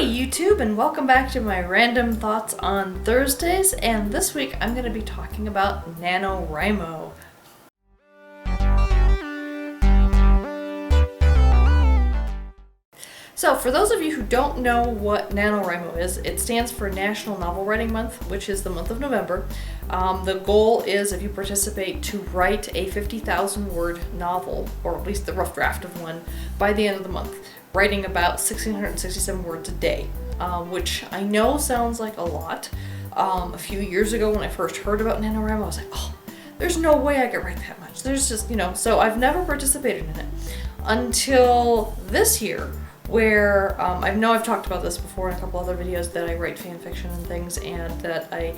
YouTube, and welcome back to my random thoughts on Thursdays, and this week I'm going to be talking about NaNoWriMo. So for those of you who don't know what NaNoWriMo is, it stands for National Novel Writing Month, which is the month of November. The goal is, if you participate, to write a 50,000 word novel, or at least the rough draft of one, by the end of the month, writing about 1,667 words a day, which I know sounds like a lot. A few years ago when I first heard about NaNoWriMo, I was like, oh, there's no way I could write that much. There's just, so I've never participated in it until this year, where I know I've talked about this before in a couple other videos, that I write fan fiction and things, and that I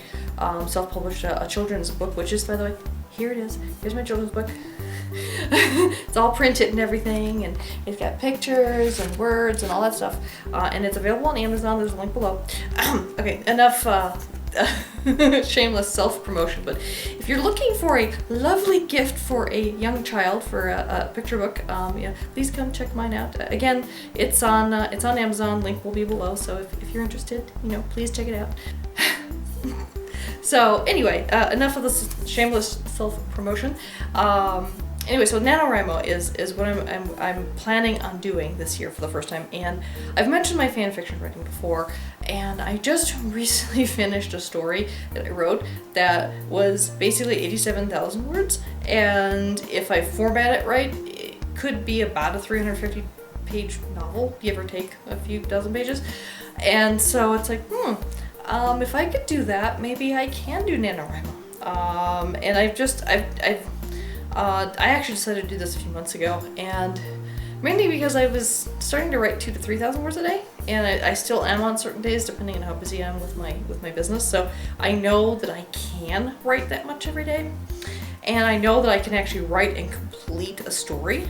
self-published a children's book, which is, by the way, here it is. Here's my children's book. It's all printed and everything, and it's got pictures and words and all that stuff, and it's available on Amazon. There's a link below. Okay, enough shameless self-promotion, but if you're looking for a lovely gift for a young child for a picture book, yeah, please come check mine out. Again, it's on Amazon. Link will be below, so if you're interested, please check it out. So anyway, enough of this shameless self-promotion. Anyway, so NaNoWriMo is what I'm planning on doing this year for the first time, and I've mentioned my fan fiction writing before, and I just recently finished a story that I wrote that was basically 87,000 words, and if I format it right, it could be about a 350 page novel, give or take a few dozen pages. And so it's like, if I could do that, maybe I can do NaNoWriMo. And I actually decided to do this a few months ago, and mainly because I was starting to write 2,000 to 3,000 words a day, and I still am on certain days depending on how busy I am with my business. So I know that I can write that much every day, and I know that I can actually write and complete a story,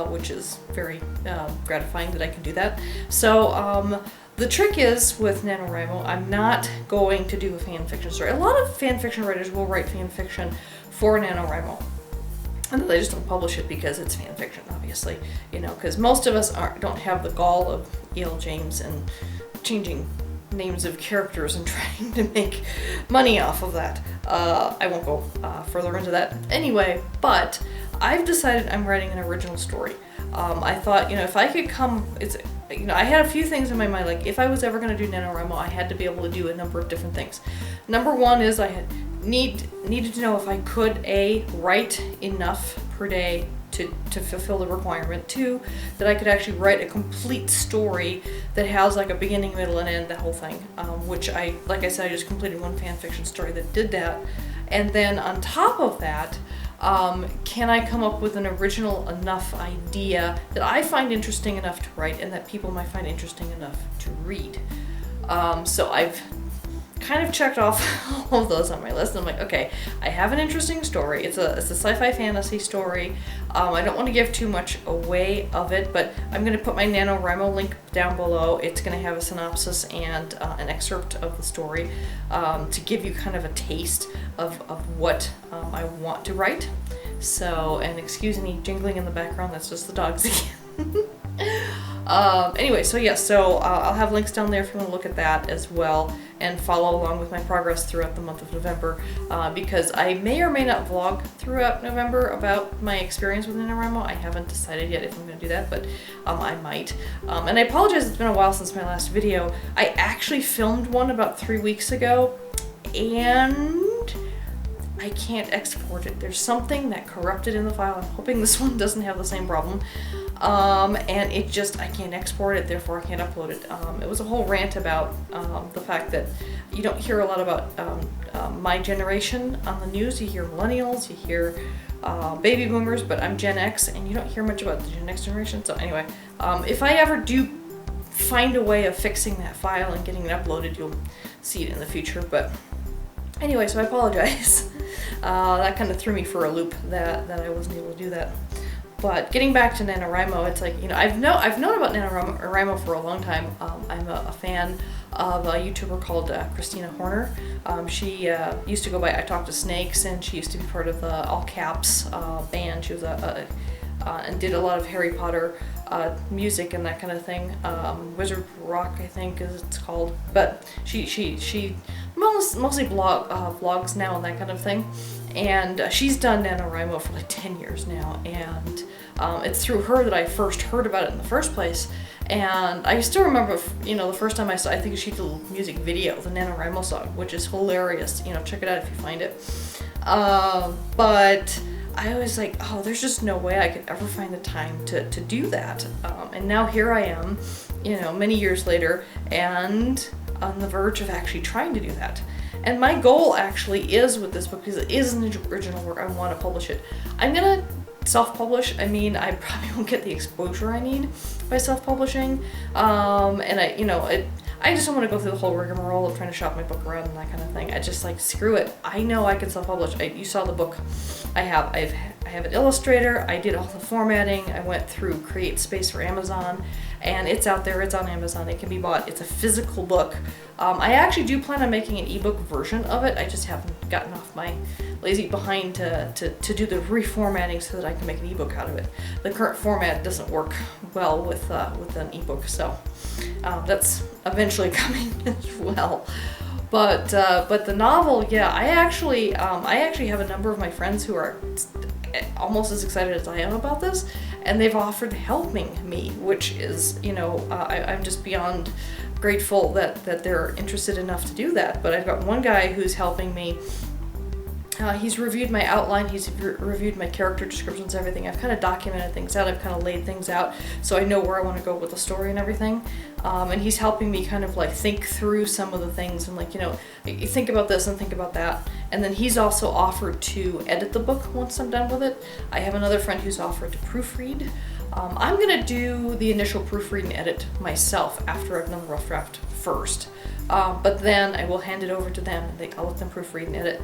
which is very gratifying that I can do that. So the trick is, with NaNoWriMo, I'm not going to do a fan fiction story. A lot of fan fiction writers will write fan fiction for NaNoWriMo, and they just don't publish it because it's fan fiction, obviously, because most of us don't have the gall of E.L. James and changing names of characters and trying to make money off of that. I won't go further into that anyway, but I've decided I'm writing an original story. I thought, if I could I had a few things in my mind, like if I was ever going to do NaNoWriMo, I had to be able to do a number of different things. Number one is I had needed to know if I could write enough per day to fulfill the requirement. Two, that I could actually write a complete story that has like a beginning, middle, and end, the whole thing, which like I said, I just completed one fan fiction story that did that. And then on top of that, can I come up with an original enough idea that I find interesting enough to write and that people might find interesting enough to read? So I've kind of checked off all of those on my list, and I'm like, okay, I have an interesting story. It's a sci-fi fantasy story. I don't want to give too much away of it, but I'm going to put my NaNoWriMo link down below. It's going to have a synopsis and an excerpt of the story to give you kind of a taste of what I want to write. So, and excuse any jingling in the background, that's just the dogs again. Anyway, so yeah, I'll have links down there if you want to look at that as well and follow along with my progress throughout the month of November, because I may or may not vlog throughout November about my experience with NaNoWriMo. I haven't decided yet if I'm going to do that, but I might. And I apologize, it's been a while since my last video. I actually filmed one about 3 weeks ago, and I can't export it. There's something that corrupted in the file. I'm hoping this one doesn't have the same problem. And I can't export it, therefore I can't upload it. It was a whole rant about the fact that you don't hear a lot about my generation on the news. You hear millennials, you hear baby boomers, but I'm Gen X, and you don't hear much about the Gen X generation. So anyway, if I ever do find a way of fixing that file and getting it uploaded, you'll see it in the future. But anyway, so I apologize. That kind of threw me for a loop that I wasn't able to do that. But getting back to NaNoWriMo, it's like, I've known about NaNoWriMo for a long time. I'm a fan of a YouTuber called Christina Horner. She used to go by I Talk to Snakes, and she used to be part of the All Caps band. She was a and did a lot of Harry Potter music and that kind of thing. Wizard Rock, I think is it's called. But she mostly vlogs now and that kind of thing. And she's done NaNoWriMo for like 10 years now, and it's through her that I first heard about it in the first place. And I still remember, you know, the first time I think she did a music video, the NaNoWriMo song, which is hilarious. You know, check it out if you find it. But I was like, oh, there's just no way I could ever find the time to do that. And now here I am, you know, many years later, and on the verge of actually trying to do that. And my goal actually is with this book, because it is an original work, I want to publish it. I'm gonna self-publish. I mean, I probably won't get the exposure I need by self-publishing. And I just don't want to go through the whole rigmarole of trying to shop my book around and that kind of thing. I just like, screw it. I know I can self-publish. You saw the book I have. I have an illustrator. I did all the formatting. I went through Create Space for Amazon, and it's out there. It's on Amazon. It can be bought. It's a physical book. I actually do plan on making an ebook version of it. I just haven't gotten off my lazy behind to do the reformatting so that I can make an ebook out of it. The current format doesn't work well with an ebook, so that's eventually coming as well. But the novel, yeah, I actually have a number of my friends who are almost as excited as I am about this, and they've offered helping me, which is, you know, I'm just beyond grateful that they're interested enough to do that. But I've got one guy who's helping me. He's reviewed my outline, he's reviewed my character descriptions, everything. I've kind of documented things out, I've kind of laid things out so I know where I want to go with the story and everything. And he's helping me kind of like think through some of the things and like, you know, you think about this and think about that. And then he's also offered to edit the book once I'm done with it. I have another friend who's offered to proofread. I'm gonna do the initial proofread and edit myself after I've done the rough draft first. But then I will hand it over to them and I'll let them proofread and edit.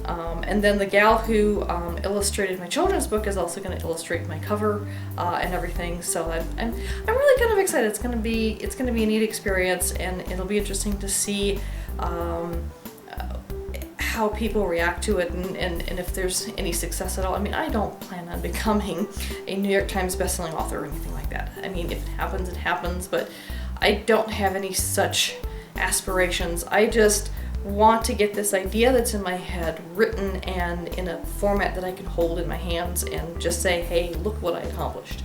And then the gal who illustrated my children's book is also going to illustrate my cover and everything. So I'm really kind of excited. It's going to be a neat experience, and it'll be interesting to see how people react to it and if there's any success at all. I mean, I don't plan on becoming a New York Times bestselling author or anything like that. I mean, if it happens, it happens, but I don't have any such aspirations. I just want to get this idea that's in my head written and in a format that I can hold in my hands and just say, hey, look what I accomplished.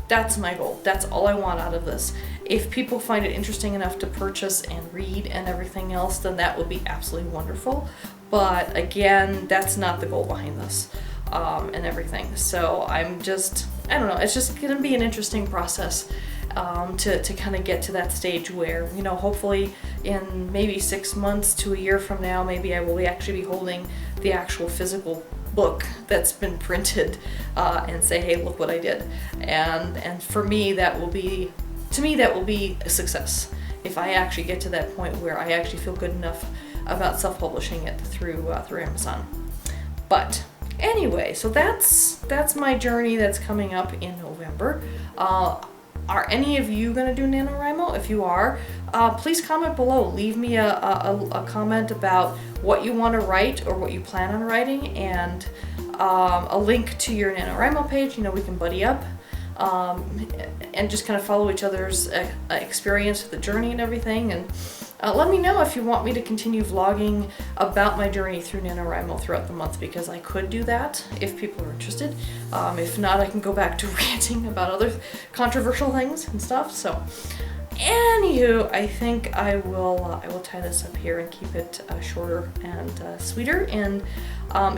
That's my goal. That's all I want out of this. If people find it interesting enough to purchase and read and everything else, then that would be absolutely wonderful. But again, that's not the goal behind this and everything. So I don't know, it's just gonna be an interesting process to kind of get to that stage where, you know, hopefully in maybe 6 months to a year from now, maybe I will actually be holding the actual physical book that's been printed and say, hey, look what I did. And for me, that will be a success if I actually get to that point where I actually feel good enough about self-publishing it through Amazon. But anyway, so that's my journey that's coming up in November. Are any of you going to do NaNoWriMo? If you are, please comment below. Leave me a comment about what you want to write or what you plan on writing, and a link to your NaNoWriMo page. You know, we can buddy up and just kind of follow each other's experience with the journey and everything. And let me know if you want me to continue vlogging about my journey through NaNoWriMo throughout the month, because I could do that if people are interested. If not, I can go back to ranting about other controversial things and stuff. So anywho, I think I will tie this up here and keep it shorter and sweeter. And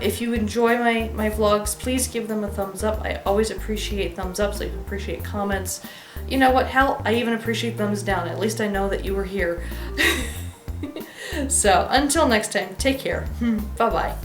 if you enjoy my vlogs, please give them a thumbs up. I always appreciate thumbs ups. I appreciate comments. You know what, hell, I even appreciate thumbs down. At least I know that you were here. So until next time, take care. Bye-bye.